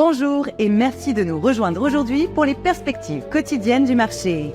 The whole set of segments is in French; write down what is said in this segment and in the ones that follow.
Bonjour et merci de nous rejoindre aujourd'hui pour les perspectives quotidiennes du marché.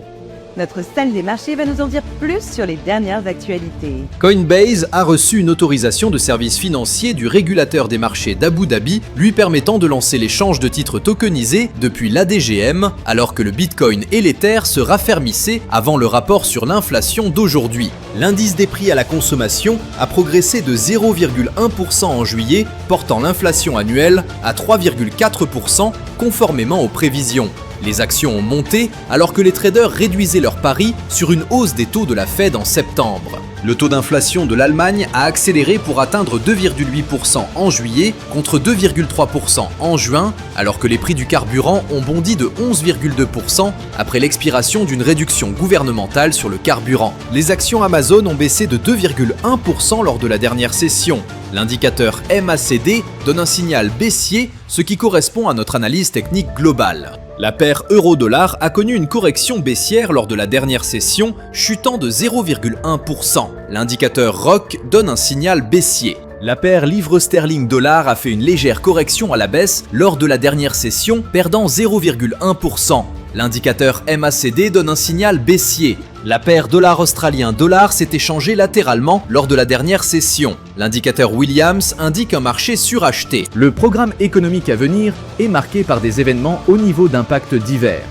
Notre salle des marchés va nous en dire plus sur les dernières actualités. Coinbase a reçu une autorisation de service financier du régulateur des marchés d'Abu Dhabi, lui permettant de lancer l'échange de titres tokenisés depuis l'ADGM, alors que le Bitcoin et l'Ether se raffermissaient avant le rapport sur l'inflation d'aujourd'hui. L'indice des prix à la consommation a progressé de 0,1% en juillet, portant l'inflation annuelle à 3,4%, conformément aux prévisions. Les actions ont monté alors que les traders réduisaient leurs paris sur une hausse des taux de la Fed en septembre. Le taux d'inflation de l'Allemagne a accéléré pour atteindre 2,8% en juillet contre 2,3% en juin, alors que les prix du carburant ont bondi de 11,2% après l'expiration d'une réduction gouvernementale sur le carburant. Les actions Amazon ont baissé de 2,1% lors de la dernière session. L'indicateur MACD donne un signal baissier, ce qui correspond à notre analyse technique globale. La paire euro-dollar a connu une correction baissière lors de la dernière session, chutant de 0,1%. L'indicateur ROC donne un signal baissier. La paire livre sterling-dollar a fait une légère correction à la baisse lors de la dernière session, perdant 0,1%. L'indicateur MACD donne un signal baissier. La paire dollar australien-dollar s'est échangée latéralement lors de la dernière session. L'indicateur Williams indique un marché suracheté. Le programme économique à venir est marqué par des événements au niveau d'impact divers.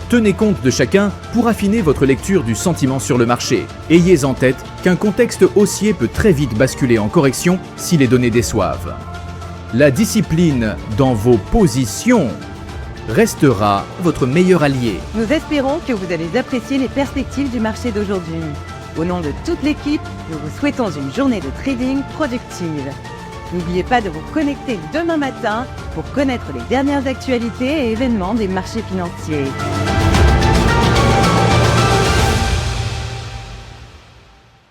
Tenez compte de chacun pour affiner votre lecture du sentiment sur le marché. Ayez en tête qu'un contexte haussier peut très vite basculer en correction si les données déçoivent. La discipline dans vos positions restera votre meilleur allié. Nous espérons que vous allez apprécier les perspectives du marché d'aujourd'hui. Au nom de toute l'équipe, nous vous souhaitons une journée de trading productive. N'oubliez pas de vous connecter demain matin pour connaître les dernières actualités et événements des marchés financiers.